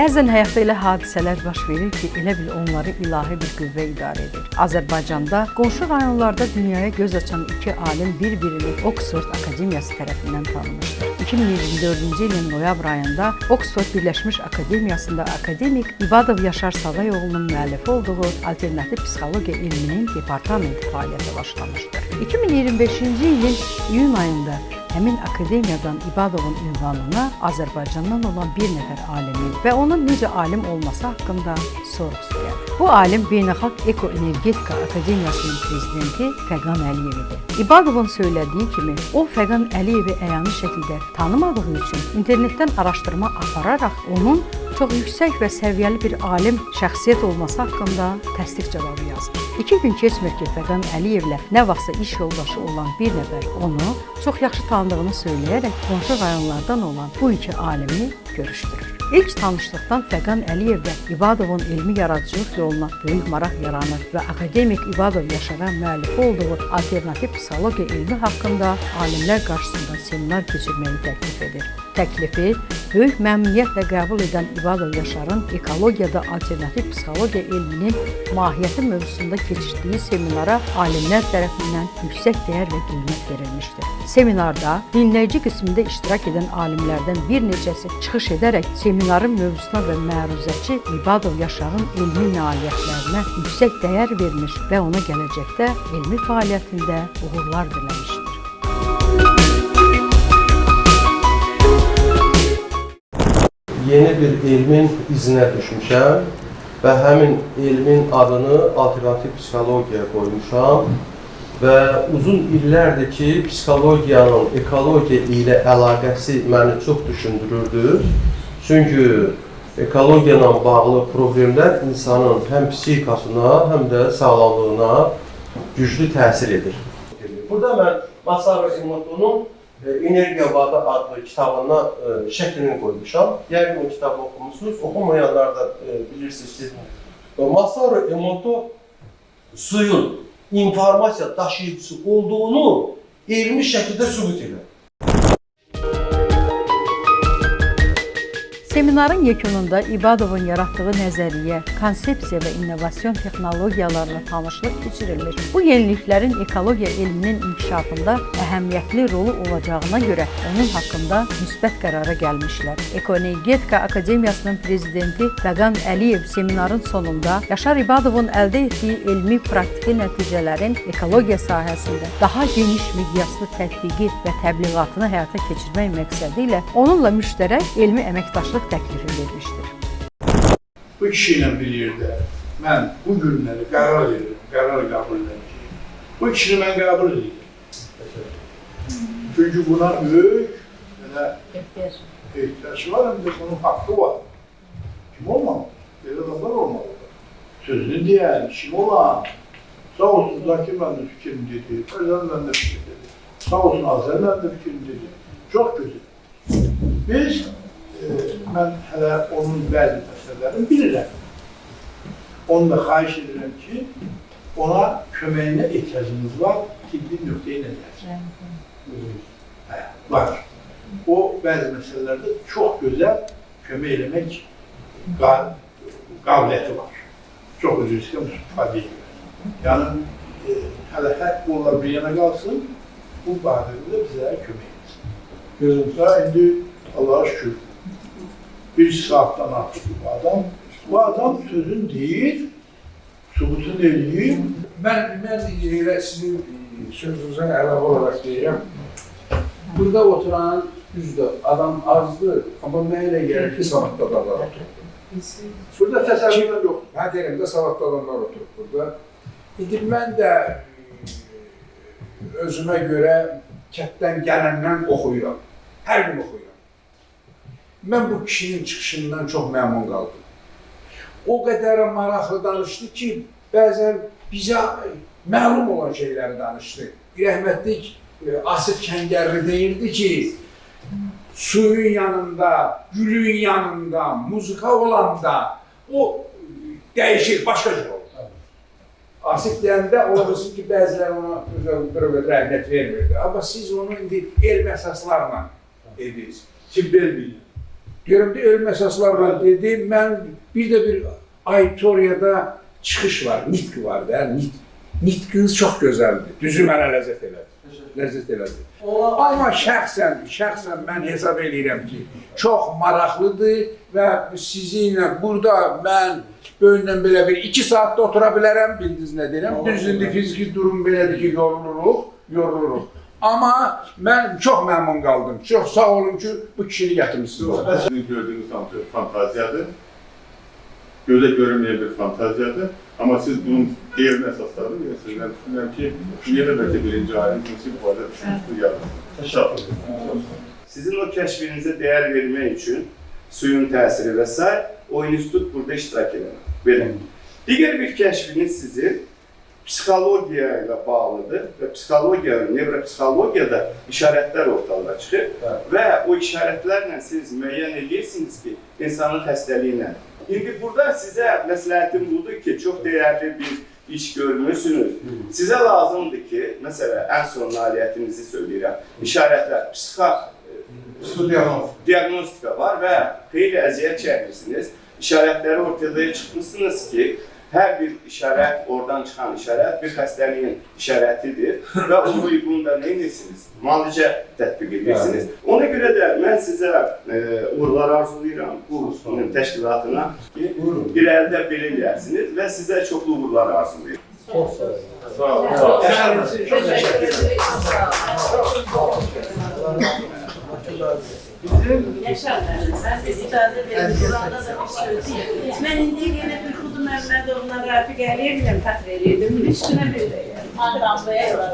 Bəzən həyatda elə hadisələr baş verir ki, elə bil onları ilahi bir qüvvə idarə edir. Azərbaycanda qonşu rayonlarda dünyaya göz açan iki alim bir-birini Oksford Akademiyası tərəfindən tanımışdır. 2024-cü ilin noyabr ayında Oksford Birləşmiş Akademiyasında akademik İbadov Yaşar Savayoğlu'nun müəllifi olduğu alternativ psixologiya ilminin departamenti fəaliyyətə başlamışdır. 2025-ci ilin iyun ayında həmin akademiyadan İbadovun ünvanına Azərbaycandan olan bir nəfər alimin və onun necə alim olması haqqında sorğusu gəldi. Bu alim Beynəlxalq Ekoenergetika Akademiyasının prezidenti Fəqan Əliyev idi. İbadovun söylədiyi kimi, o Fəqan Əliyevi əyani şəkildə tanımadığı üçün internetdən araşdırma apararaq onun çox yüksək və səviyyəli bir alim şəxsiyyət olması haqqında təsdiq cavabı yazır. 2 gün keçmir ki, Fəqan Əliyevlə nə vaxtsa iş yoldaşı olan bir nəfər onu çox yaxşı tanıdığını söyləyərək qonşu rayonlardan olan bu iki alimi görüşdürür. İlk tanışlıqdan Fəqan Əliyev və İbadovun elmi yaradıcılıq yoluna böyük maraq yaranır və akademik İbadov Yaşara müəllifi olduğu alternativ psixologiya elmi haqqında alimlər qarşısında seminar keçirməyi təklif edir. Təklifi böyük məmnuniyyətlə qəbul edən İbadov Yaşarın ekologiyada alternativ psixologiya elminin mahiyyəti mövzusunda keçirdiyi seminara alimlər tərəfindən yüksək dəyər və qiymət verilmişdir. Seminarda dinləyici qismində iştirak edən alimlərdən bir neçəsi çıxış edərək seminarın mövzusuna və məruzəçi İbadov Yaşarın elmi nailiyyətlərinə yüksək dəyər vermiş və ona gələcəkdə elmi fəaliyyətində uğurlar diləmişdir. Yeni bir elmin izinə düşmüşəm və həmin elmin adını alternativ psixologiya qoymuşam və uzun illərdir ki, psixologiyanın ekologiya ilə əlaqəsi məni çox düşündürürdü. Çünki ekologiya ilə bağlı problemlər insanın həm psixikasına, həm də sağlamlığına güclü təsir edir. Burada mən Masaru Emoto'nun Enerjiya Vadı adlı kitabına şəklini qoymuşam. Yəqin o kitabı oxumusunuz, oxumayanlar da bilirsiniz ki, Masaru Emoto suyun informasiya daşıyıcısı olduğunu elmi şəkildə sübut edir. Seminarın yekununda İbadovun yaratdığı nəzəriyyə, konsepsiya və innovasyon texnologiyalarla tanışlıq keçirilmiş. Bu yeniliklərin ekologiya elminin inkişafında əhəmiyyətli rolu olacağına görə onun haqqında müsbət qərara gəlmişlər. Ekoenergetika Akademiyasının prezidenti Fəqan Əliyev seminarın sonunda Yaşar İbadovun əldə etdiyi elmi praktiki nəticələrin ekologiya sahəsində daha geniş miqyaslı tətbiqi və təbliğatını həyata keçirmək məqsədi ilə onunla müştərək elmi əməkdaşlıq təklifi vermişdir. Bu kişi ilə bir yerdə mən bu günləri qərar edirəm, qərar qəbul edirəm. Bu kişini mən qəbul edirəm. Çünki buna böyük ehtiyaç var, həm də bunun haqqı var. Kim olmalı? Belə adamlar olmalı. Sözünü deyən, kim olan? Sağ olsun Zakir məndə fikrini dedi, Fərzan məndə fikrini dedi. Sağ olsun Azər məndə fikrini dedi. Çox gözəl. Biz mən hələ onun bəzi məsələlərini bilirəm. Onu da xahiş edirəm ki, ona köməyinə ehtiyacınız var, tibbi nöqteyi nəzər. Var. O, bəzi məsələlərdə çox gözəl kömək eləmək qabiliyyəti var. Çox üzr istəyəm, ifadə edir. Yəni, hələ həkk onlar bir yana qalsın, bu barədə bizə kömək etsin. Gözümüzdə indi Allah'a şükür, bir saatdan artıq bu adam. Bu adam sözün deyir, sübutunu eləyir. Mən elə sizin sözünüzə əlavə olaraq deyirəm. Burada oturan düzdür, adam azdır, amma mənə elə gəlir ki, savadlı adamlar oturur. Burada təsəvvürlər yox. Mən deyirəm də savadlı adamlar oturur burada. İndi mən də özümə görə kətdən gələndən oxuyuram. Hər gün oxuyuram. Mən bu kişinin çıxışından çox məmnun qaldım. O qədər maraqlı danışdı ki, bəzən bizə məlum olan şeyləri danışdı. Rəhmətlik Asif Kəngərli deyirdi ki, suyun yanında, gülün yanında, muzika olanda o dəyişir, başqa cür olur. Asif deyəndə olursun ki, bəzilər ona bir o qədər əhəmiyyət vermirdi. Amma siz onu indi elm əsaslarla edirsiniz. Tibb elmiyle. Diyorum ki elm əsaslarla dedi, mən bir də bir auditoriyada çıxış var, nitq var da, nitqiniz çox gözəldir. Düzü mənə ləzzət elədi. Ləzzət elədi. Amma şəxsən mən hesab edirəm ki, çox maraqlıdır və sizinlə burada mən böyündən belə bir 2 saatda otura bilərəm, bildiniz nə deyirəm. Düzdür, fiziki durum belədir ki, yoruluruq. Amma mən çox məmnun qaldım. Çox sağ olun ki, bu kişini gətirmişsiniz. Sizin gördüğünüz fantaziyadır. Göze görünmeyen bir fantaziyadır. Ama siz bunun değerini esasladınız. Sizden düşünüyorum ki, yine belki birinci alim bu arada düşünmüştür yalnız. Sizin o keşfinize değer vermek için suyun tesiri vesaire o enstitü burada iştirak eder. Diğer bir keşfiniz sizin psikolojiya ile bağlıdır ve nevropsikologiyada işaretler ortalığa çıkır ve o işaretlerle siz müəyyən edirsiniz ki insanın xəstəliyi nədir. Şimdi burada size məsləhətim budur ki çok değerli bir iş görmüyorsunuz. Size lazımdır ki mesela en son nailiyyətinizi söyleyirəm. İşaretler diagnostika var ve xeyli əziyyət çəkirsiniz. İşaretleri ortaya çıkmışsınız ki her bir işaret, oradan çıkan işaret bir xəstəliyin işaretidir ve ona uygun da neyinirsiniz? Müalicə tətbiq edirsiniz. Ona göre de ben size uğurlar arzulayıram bu təşkilatına ki bir elde belirlersiniz ve size çoklu uğurlar arzulayıram. Çox sağ olun. Sağ olun. Çok teşekkür ederim. Yaşarlar. Biz icazə verin. Quranda da bir söz deyil. Mən indi yenə bir Xudu Məmmədovla Rafiq Əliyə biləm fəxr edirdim. Üstünə bir də gəldi. Anlamaya var.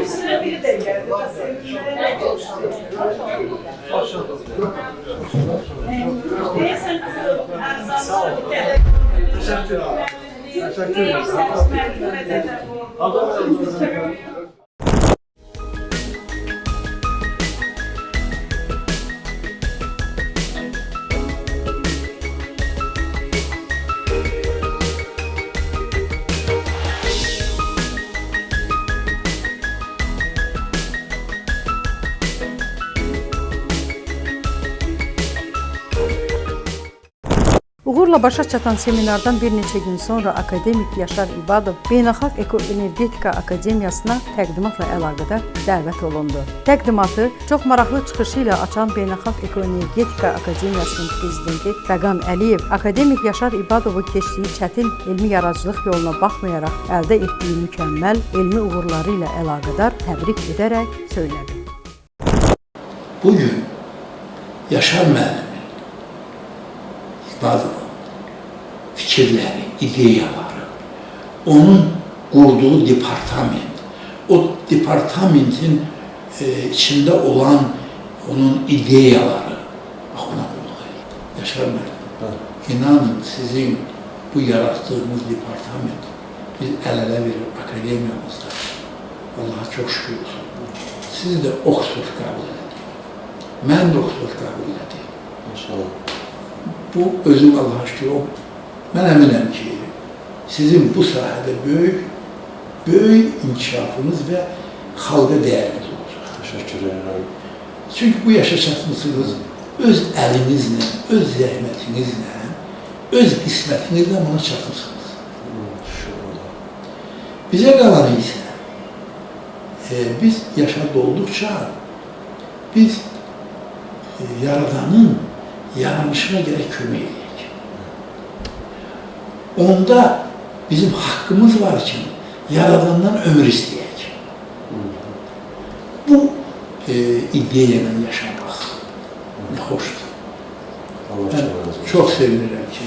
Üstünə bir də gəldi. Deyəsən, ərzaqlar bir qədər. Təşəkkür ederim. Uğurla başa çatan seminardan bir neçə gün sonra akademik Yaşar İbadov Beynəlxalq Ekoenergetika Akademiyasına təqdimatla əlaqədar dəvət olundu. Təqdimatı çox maraqlı çıxışı ilə açan Beynəlxalq Ekoenergetika Akademiyasının prezidenti Rəqam Əliyev akademik Yaşar İbadovu keçdiyi çətin elmi yaradıcılıq yoluna baxmayaraq əldə etdiyi mükəmməl elmi uğurları ilə əlaqədar təbrik edərək söylədi. Bugün Yaşar müəllimin İbadovun fikirləri, ideyaları, onun qurduğu departament, o departamentin içində olan onun ideyaları, bax ona qulluq edin. Yaşar müəllim, inanın sizin bu yaratdığınız departament biz əl-ələ verib akademiyamızda Allah'a çox şükür olsun. Siz də Oxford qəbul edin. Mən də Oxford qəbul edin. İnşallah. Bu özüm Allah'a şükür o. Mən əminəm ki, sizin bu sahədə böyük inkişafınız və xalqa dəyəriniz olacaq. Teşekkür ederim. Çünki bu yaşa çatmışsınız, öz əlinizlə, öz zəhmətinizlə, öz qismətinizlə buna çatmışsınız. Bizə qalanı isə, biz yaşada olduqca, biz Yaradanın yaranışına gərək kömək edək. Onda bizim haqqımız var ki, Yaradandan ömür istəyək. Bu ideyayla yaşamaq nə xoşdur. Mən çox sevinirəm ki,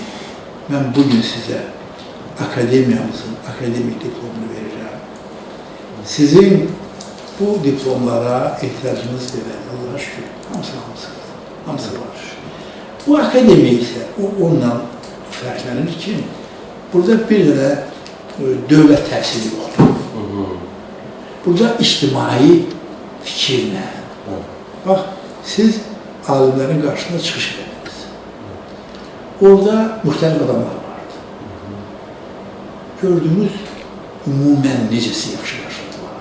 mən bugün sizə akademiyamızın akademik diplomunu verirəm. Sizin bu diplomlara ehtiyacınız qədər, Allah'a şükür, hamısı var. Bu akademiya isə onunla fərqlənir ki, burada bir dənə dövlət təhsili yoxdur. Burada ictimai fikirlə, bax, siz alimlərin qarşısında çıxış edərdiniz. Orada müxtəlif adamlar vardı. Gördüğünüz ümumən necəsi yaxşı yaşadılar,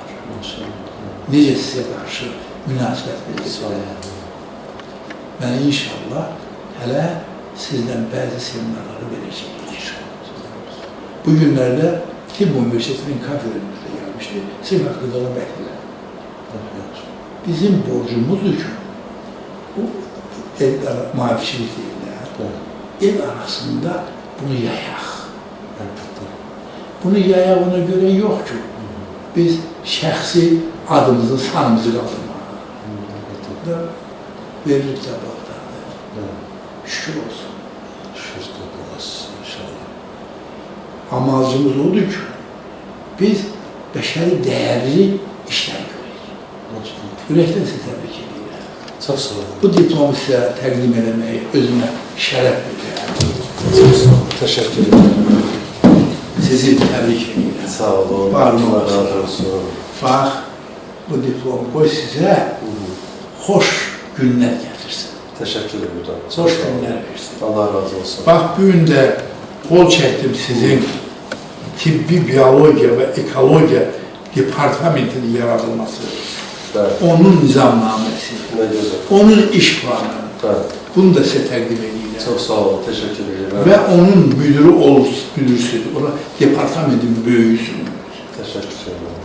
necə sizə qarşı münasibət bildirdilər. Mən inşallah hələ sizdən bəzi seminarları verəcəyik. Bu günlərdə Tibb Universitetinin kafedrasında gəlmişdi. Sizin haqqında da bəhslər. Bizim borcumuzdur ki, bu mafiçilik deyirlər. Ev arasında bunu yayaq. Bunu yayaq ona görə yox ki, biz şəxsi adımızı, sanımızı qaldırmağa. Veririk cavablarını. Şükür olsun. Şükür olsun inşallah. Amacımız odur ki, biz bəşəri dəyərli işlər görürük. Ürəkdən sizə təbrik edirəm. Çox sağ olun. Bu diplomu sizə təqdim eləməyi özümə şərəf verirəm. Çox sağ olun. Təşəkkür ederim. Sizi təbrik edirəm. Sağ olun. Var mı? Allah razı olsun. Bax, bu diplomu qoy sizə xoş günlər gətirsin. Təşəkkür ederim. Xoş günlər versin. Allah razı olsun. Bax, bu gün də qol çəkdim sizin tibbi biologiya və ekologiya departamentinin yaradılması, Bəli. onun nizamnaməsi, Nə gözəl. onun iş planı, Bəli. bunu da sizə təqdim edirəm. Çox sağ olun. Təşəkkür ederim. Və onun müdürü müdürsüz, ona departamentin böyüsünüz. Təşəkkür ederim.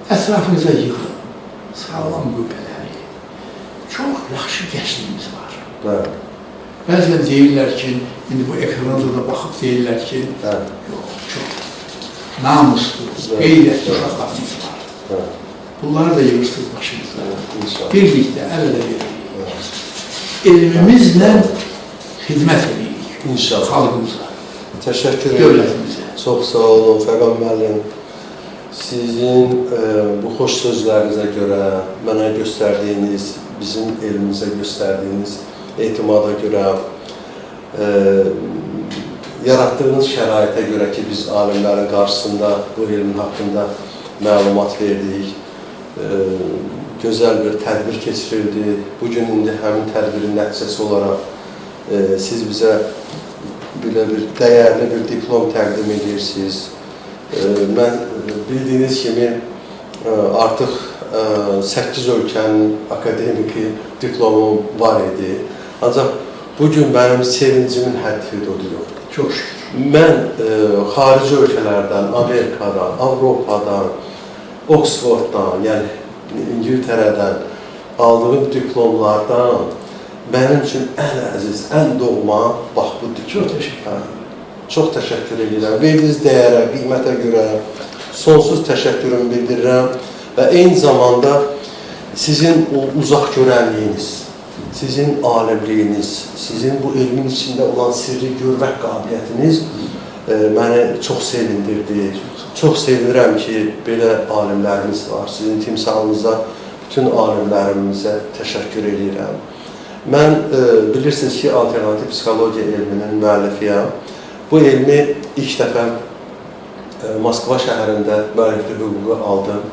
Ətrafınıza yığın, sağlam qüvvələri. Çox yaxşı gəncliyimiz var. Bəli. Bəzən deyirlər ki, indi bu ekranda da baxıb deyirlər ki, Bəli. yox, çox namuslu, qeyrətli uşaqlarımız var. Bəli. Bunları da yığırsınız başınıza. İnşallah. Birlikdə əl elə veririk. Elmimizlə xidmət edirik İnşallah. xalqımıza, Təşəkkür ederim. dövlətimizə. Çox sağ olun Fəqan müəllim. Sizin bu xoş sözlərinizə görə, mənə göstərdiyiniz, bizim elmimizə göstərdiyiniz etimada görə, yaratdığınız şəraitə görə ki, biz alimlərin qarşısında bu elmin haqqında məlumat verdik, gözəl bir tədbir keçirildi. Bugün indi həmin tədbirin nəticəsi olaraq siz bizə belə bir dəyərli bir diplom təqdim edirsiniz. Mən bildiyiniz kimi artıq 8 ölkənin akademiki diplomum var idi. Ancaq bugün mənim sevincimin həddi-hüdudu yoxdur. Çox şükür. Mən xarici ölkələrdən, Amerikadan, Avropadan, Oxforddan, yəni İngiltərədən aldığım diplomlardan mənim üçün ən əziz, ən doğma bax bu diplom. Çox təşəkkür ederim. Çox təşəkkür edirəm. Verdiyiniz dəyərə, qiymətə görə sonsuz təşəkkürümü bildirirəm və eyni zamanda sizin o uzaq görənliyiniz, sizin alimliyiniz, sizin bu elmin içində olan sirri görmək qabiliyyətiniz məni çox sevindirdi. Çox sevinirəm ki, belə alimlərimiz var. Sizin timsalınıza, bütün alimlərimizə təşəkkür edirəm. Mən bilirsiniz ki, alternativ psixologiya elminin müəllifiyəm. Bu elmi ilk dəfə Moskva şəhərində müəlliflik hüququ aldım.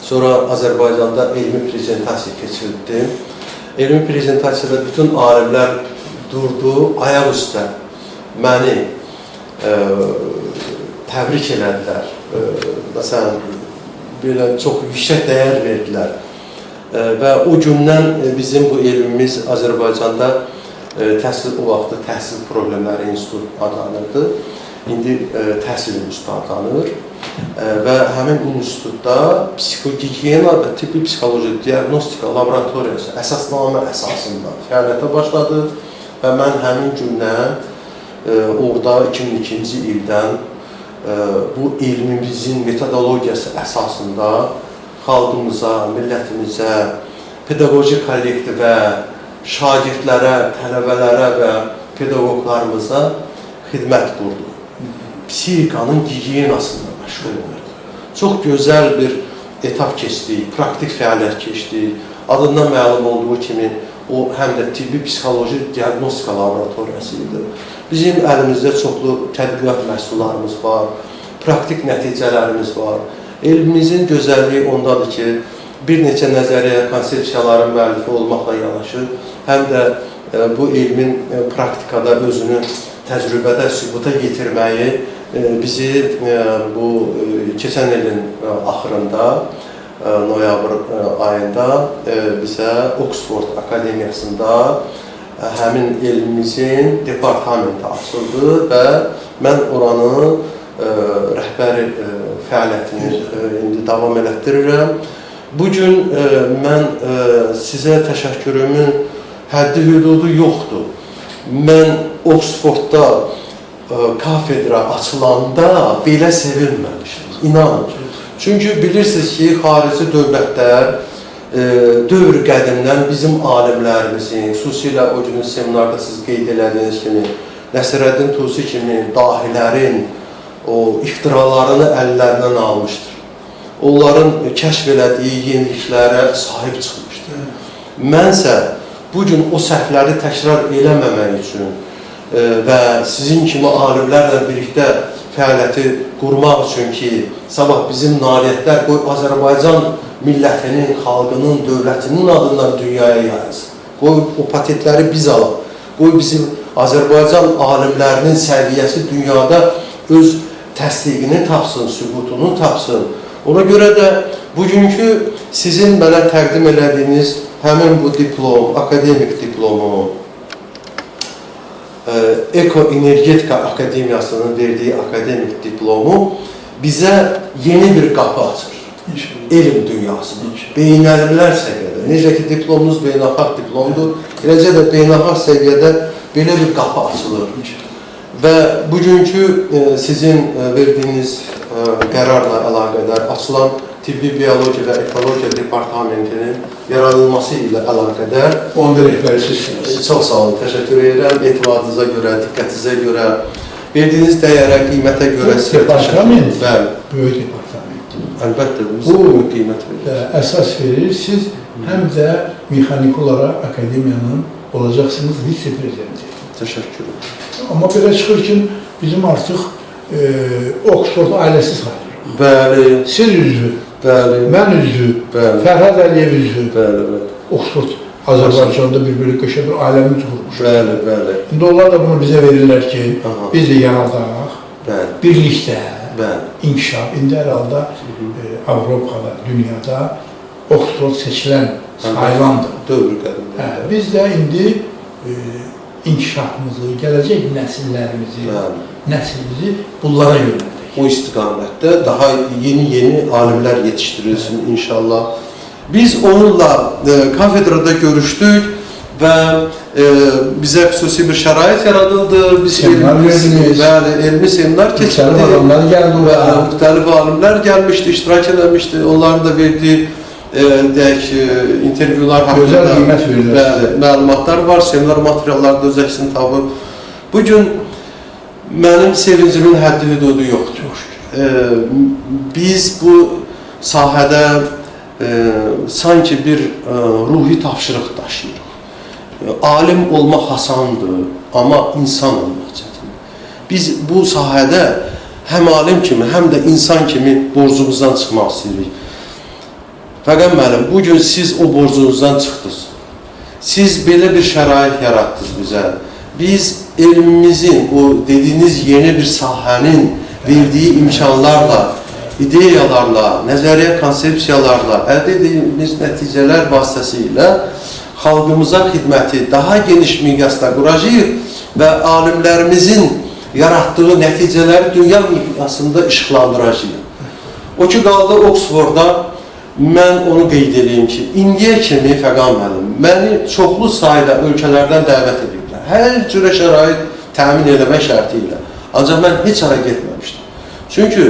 Sonra Azərbaycanda elmi prezentasiya keçirdim. Elmi prezentasiyada bütün alimlər durdu, ayaq üstə məni təbrik elədilər. Məsələn, belə çox yüksək dəyər verdilər. Və o gündən bizim bu elmimiz Azərbaycanda təhsil o vaxtı Təhsil Problemləri İnstitutu adlanırdı. İndi Təhsil İnstitutu adlanır. Və həmin institutda psixogigiyena və tibbi psixoloji diagnostika laboratoriyası əsasnamə əsasında fəaliyyətə başladı və mən həmin gündən orada 2002-ci ildən bu elmimizin metodologiyası əsasında xalqımıza, millətimizə, pedaqoji kollektivə, şagirdlərə, tələbələrə və pedaqoqlarımıza xidmət qurdu. Psixikanın gigiyenasında məşğul oldu. Çox gözəl bir etap keçdik, praktik fəaliyyət keçdik. Adından məlum olduğu kimi o həm də tibbi psixoloji diagnostika laboratoriyası idi. Bizim əlimizdə çoxlu tədqiqat məhsullarımız var, praktik nəticələrimiz var. Elmimizin gözəlliyi ondadır ki, bir neçə nəzəriyyə konsepsiyaların müəllifi olmaqla yanaşı, həm də bu elmin praktikada özünü təcrübədə sübuta yetirməyi bizi bu keçən ilin axırında, noyabr ayında bizə Oxford Akademiyasında həmin elmimizin departamenti açıldı və mən oranın rəhbəri fəaliyyətini indi davam elətdirirəm. Bugün mən sizə təşəkkürümün həddi hüdudu yoxdur. Mən Oksfordda kafedra açılanda belə sevinməmişdim, inanın. Çünki bilirsiniz ki, xarici dövlətlər dövr qədimdən bizim alimlərimizin, xüsusilə o günün seminarda siz qeyd elədiyiniz kimi, Nəsrəddin Tusi kimi dahilərin o ixtiralarını əllərindən almışdır. Onların kəşf elədiyi yeniliklərə sahib çıxmışdır. Mənsə bugün o səhvləri təkrar eləməmək üçün və sizin kimi alimlərlə birlikdə fəaliyyəti qurmaq üçün ki, sabah bizim nailiyyətlər qoy Azərbaycan millətinin, xalqının, dövlətinin adından dünyaya yayılsın. Qoy o patentləri biz alaq. Qoy bizim Azərbaycan alimlərinin səviyyəsi dünyada öz təsdiqini tapsın, sübutunu tapsın. Ona görə də bugünkü sizin mənə təqdim elədiyiniz həmin bu diplom, akademik diplomu, Eko-Energetika Akademiyasının verdiyi akademik diplomu bizə yeni bir qapı açır. Elm dünyasına, beynəlmilər səviyyədə. Necə ki, diplomunuz beynəlxalq diplomdur, eləcə də beynəlxalq səviyyədə belə bir qapı açılır. Və bugünkü sizin verdiyiniz qərarla əlaqədar açılan Tibbi Biologiya və Ekologiya Departamentinin yaradılması ilə əlaqədar Onda rəhbəri sizsiniz. Çox sağ olun, təşəkkür edirəm. Etimadınıza görə, diqqətinizə görə, verdiyiniz dəyərə, qiymətə görə Departament, bəli, böyük departament. əlbəttə biz Bu böyük qiymət veririk. əsas verir. Siz həm də mexanik olaraq akademiyanın olacaqsınız vitse-prezidenti. Təşəkkür ederim. Amma belə çıxır ki, bizim artıq Oksford ailəsi sayılır. Bəli, Siz üzvü, bəli, mən üzvü, bəli, Fərhad Əliyev üzvü. bəli, bəli, Oksford Azərbaycanda bir-biri qəşə bir ailəmiz qurmuş. bəli, bəli, İndi onlar da bunu bizə verirlər ki, Aha. biz də yaradaq, bəli, birlikdə bəli. inkişaf. İndi hər halda Avropada, dünyada Oksford seçilən sayılandır. Dövr qədimdə. Biz də indi inkişafımızı, gələcək nəsillərimizi, nəslimizi bunlara yönəldik. Bu istiqamətdə daha yeni alimlər yetişdirilsin inşallah. Biz onunla kafedrada görüşdük və bizə xüsusi bir şərait yaradıldı. Biz elmi seminar keçirdik. Müxtəlif alimlər gəlmişdi, iştirak eləmişdi. Onların da verdiyi intervyular haqqında məlumatlar var, seminar materiallarında öz əksini tapıb. Bugün mənim sevincimin həddi hüdudu yoxdur. Biz bu sahədə sanki bir ruhi tapşırıq daşıyırıq. Alim olmaq asandır, amma insan olmaq çətindir. Biz bu sahədə həm alim kimi, həm də insan kimi borcumuzdan çıxmaq istəyirik. Fəqət müəllim, bugün siz o borcunuzdan çıxdınız. Siz belə bir şərait yaratdınız bizə. Biz elmimizin, o dediyiniz yeni bir sahənin verdiyi imkanlarla, ideyalarla, nəzəriyyə konsepsiyalarla əldə edilmiş nəticələr vasitəsilə xalqımıza xidməti daha geniş miqyasda quracağıq və alimlərimizin yaratdığı nəticələri dünya miqyasında işıqlandıracağıq. O ki, qaldı Oksforda, mən onu qeyd edeyim ki, indiyə kimi Fəqan müəllim, məni çoxlu sayda ölkələrdən dəvət ediblər. Hər cürə şərait təmin eləmək şərti ilə. Ancaq mən heç ara getməmişdim. Çünki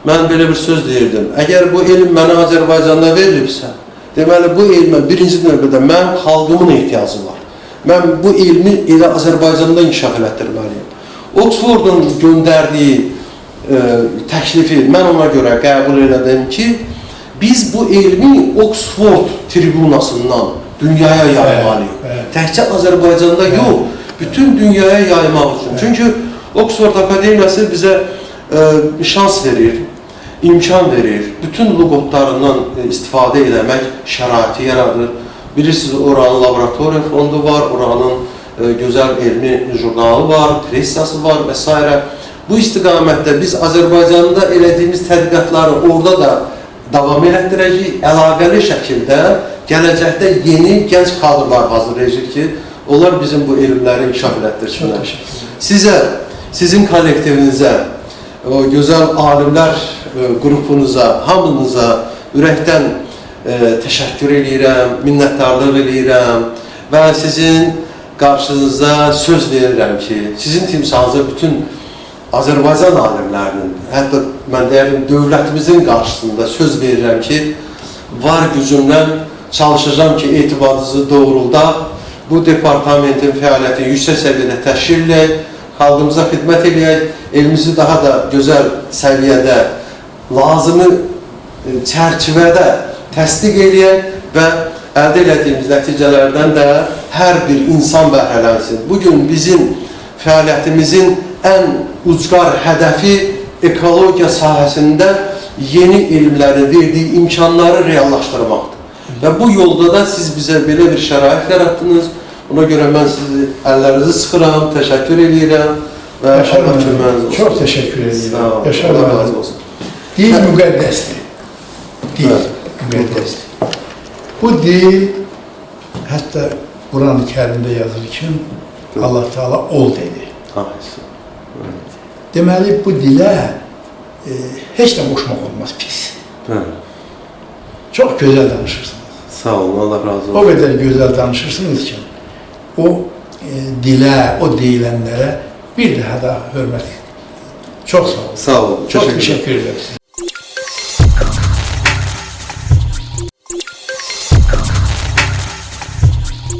mən belə bir söz deyirdim, əgər bu elm mənə Azərbaycanda verilibsə, deməli bu elmə birinci növbədə mənim xalqımın ehtiyacı var. Mən bu elmi elə Azərbaycanda inkişaf elətdirməliyim. Oksfordun göndərdiyi təklifi mən ona görə qəbul elədim ki, biz bu elmi Oksford tribunasından dünyaya yaymalıyıq. Təkcə Azərbaycanda yox, bütün dünyaya yaymaq üçün. Çünki Oksford Akademiyası bizə şans verir, imkan verir, bütün lüğətlərindən istifadə eləmək şəraiti yaradır. Bilirsiniz, oranın laboratoriya fondu var, oranın gözəl elmi jurnalı var, pressası var və s. Bu istiqamətdə biz Azərbaycanda elədiyimiz tədqiqatları orada da davam elətdirəcəyik, əlaqəli şəkildə gələcəkdə yeni gənc kadrlar hazırlayacaq ki, onlar bizim bu elmləri inkişaf Çok elətdirsinlər. teşekkür ederim. Sizə, sizin kollektivinizə, o gözəl alimlər qrupunuza, hamınıza ürəkdən təşəkkür edirəm, minnətdarlıq edirəm və sizin qarşınızda söz verirəm ki, sizin timsalınıza bütün Azərbaycan alimlərinin, hətta mən deyərdim dövlətimizin qarşısında söz verirəm ki, var gücümlə çalışacağım ki, etibarınızı doğrulda bu departamentin fəaliyyətini yüksək səviyyədə təşkil edək, xalqımıza xidmət edək, elimizi daha da gözəl səviyyədə, lazımı çərçivədə təsdiq edək və əldə etdiyimiz nəticələrdən də hər bir insan bəhrələnsin. Bugün bizim fəaliyyətimizin ən ucqar hədəfi ekologiya sahəsində yeni elmlərin verdiyi imkanları reallaşdırmaqdır. Və bu yolda da siz bizə belə bir şərait yarattınız. Ona görə mən sizi əllərinizi sıxıram, təşəkkür edirəm və Allah köməyiniz olsun. Çok teşekkür ederim. Sağ olun. Yaşar Allah Bey. razı olsun. Dil müqəddəsdir. Dil Evet. müqəddəsdir. Bu dil hətta Quran-ı Kərimdə yazılırkən Allah Teala ol dedi. Deməli bu dilə heç də qoşmaq olmaz pis. Çox gözəl danışırsınız. Sağ olun, Allah razı O olsun. qədər gözəl danışırsınız ki, o dilə, o deyilənlərə bir daha da hörmət. Çox sağ olun. Sağ olun. Çok teşekkür ederim.